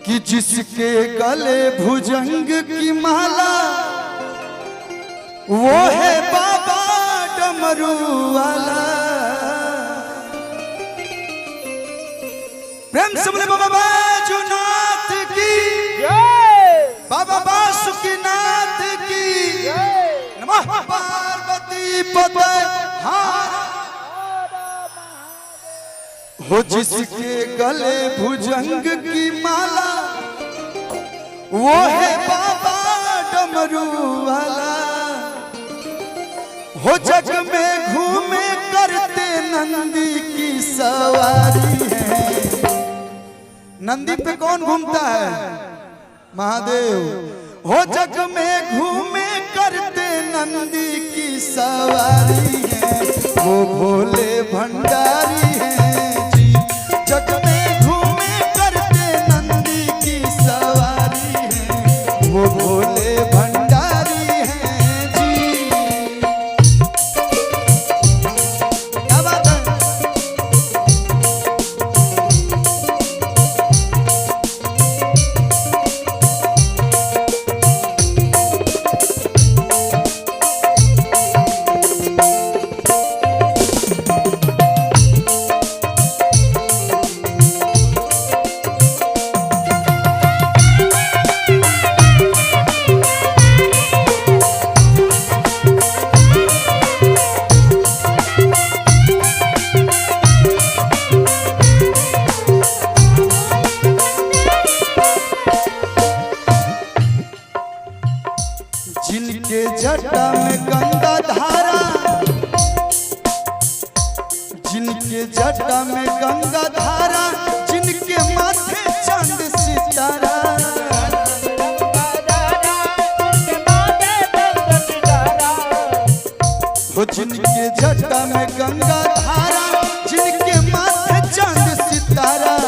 कि जिसके गले भुजंग की माला वो है बाबा डमरू वाला। प्रेम से बोले बाबा बैजूनाथ की, बाबा बासुकीनाथ की, नमः पार्वती पते हो। जिसके गले भुजंग की माला वो है बाबा डमरू वाला। हो जग में घूमे करते नंदी की सवारी है। नंदी पे कौन घूमता है? महादेव। हो जग में घूमे करते नंदी की सवारी है। वो भोले भंडारी है जी। जग में घूमे करते नंदी की सवारी है। वो भोले भंडारी है जी। क्या बात है? जिनके जटा में गंगा धारा, जिनके जटा में गंगा धारा, जिनके माथे चांद सितारा। हो जिनके जटा में गंगा धारा, जिनके माथे चांद सितारा।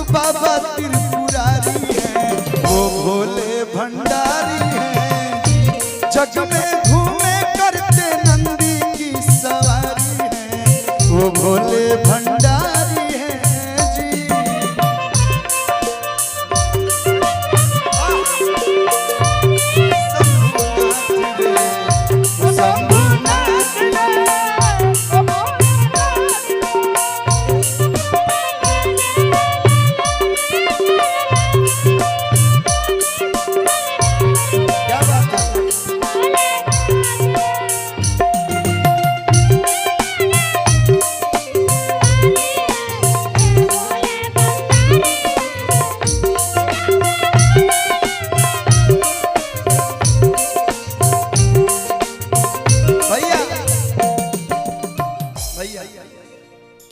बाबा त्रिपुरारी है, वो भोले भंडारी है। जग में घूमे करते नंदी की सवारी है। वो भोले भंडारी है जी।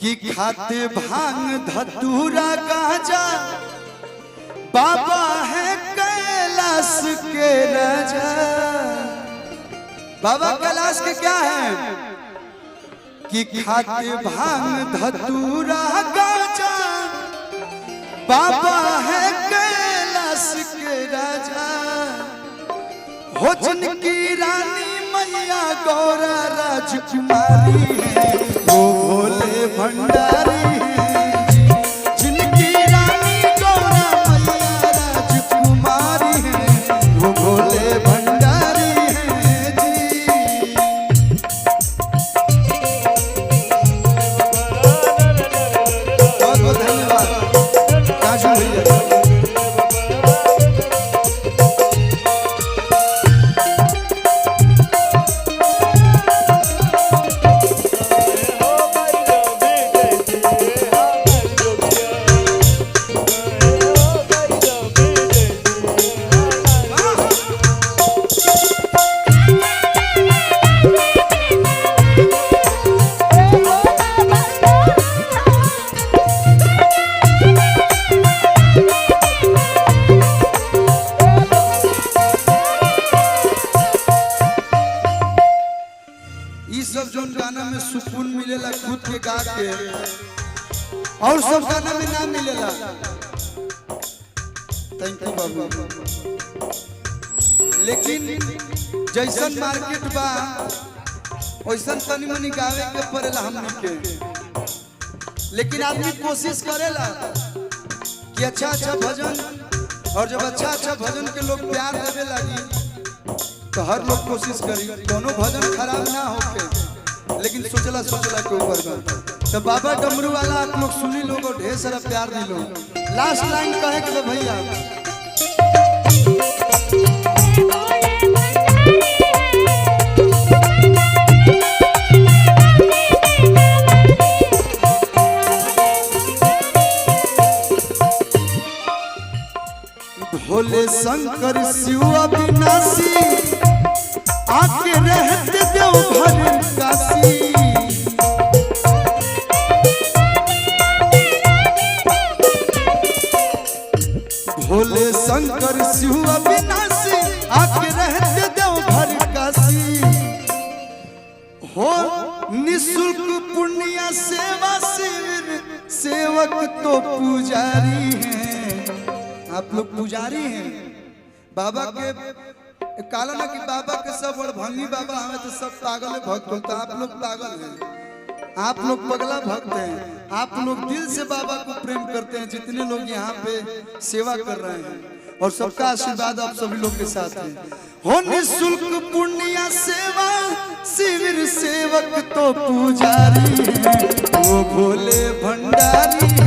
कि खाते भांग धतूरा गांजा, बाबा है कैलाश के राजा। बाबा कैलाश के क्या है? कि खाते भांग धतूरा गांजा, बाबा है कैलाश के राजा। हो जिनकी रानी मैया गौरा राजकुमारी है। वो भोले भंडारी है जी। जिनकी रानी गौरा मैया राजकुमारी है। वो भोले भंडारी है जी। बहुत बहुत धन्यवाद काजू भैया। सब जोन गाना में सुकून मिलेला खुद के गा के, और सब गाना में ना मिलेला। थैंक यू बाबू। लेकिन जैसन मार्केट बा वैसा तनी मनी गावे के पड़ेला हमनी के, लेकिन आदमी कोशिश करेला कि अच्छा अच्छा भजन, और जब अच्छा अच्छा भजन के लोग प्यार देवे लगी तो हर लोग कोशिश करी दोनों भजन खराब ना होके, लेकिन सोचला के ऊपर में तो बाबा डमरू वाला आप लोग सुनी लोगो, ढेर सारा प्यार दी लो। लास्ट लाइन कहे के भैया भोले शंकर शिव अविनाशी आके रहते देव भर काशी। भोले शंकर शिव अविनाशी आके रहते देव भर काशी। हो निःशुल्क पुण्य सेवा शिविर सेवक तो पुजारी हैं। आप लोग पुजारी हैं बाबा के, काला ना कि बाबा के सब भंगी बाबा हमें तो सब पागल भक्त होता, आप लोग पागल हैं, आप लोग पगला भक्त हैं। आप लोग दिल से बाबा को प्रेम करते हैं, जितने लोग यहाँ पे सेवा कर रहे हैं, और सबका आशीर्वाद आप सभी लोग के साथ है। हो निःशुल्क पुण्य सेवा शिविर सेवक तो पुजारी है, वो भोले भंडारी है।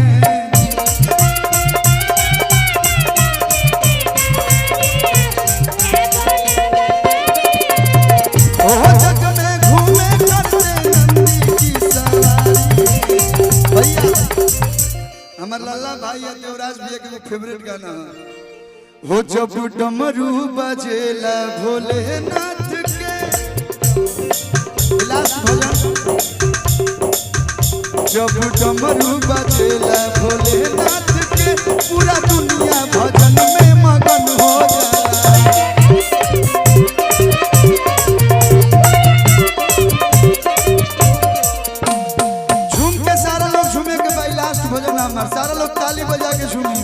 हमार लल्ला भाई है देवराज भैया के फेवरेट गाना है। हो जब डमरू बजेला भोलेनाथ के, लास्ट भजन, जब डमरू बजेला भोलेनाथ के पूरा दुनिया भजन में मगन हो जाला। सारा लोग ताली बजा के सुनी।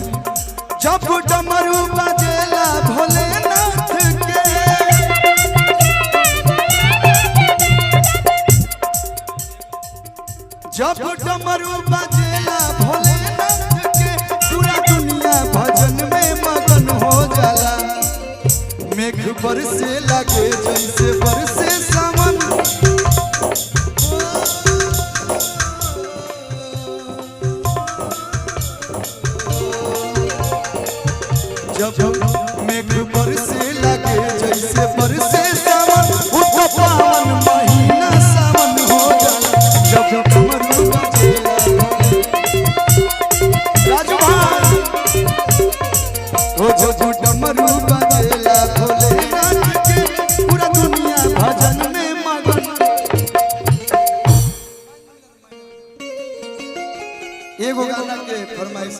जब डमरू बजेला भोलेनाथ के, जब डमरू बजेला भोलेनाथ के पूरा दुनिया भजन में मगन हो जाला। मेघ बरसे लगे जैसे बरसे सावन, जब मेघ बरसे लगे जैसे बरसे सावन, उतना पावन महीना सावन हो जाला। जब डमरू बजेला राजू भाई, हो जब डमरू बजेला भोलेनाथ के पूरा दुनिया भजन में मगन। एगो गाना के फरमाइश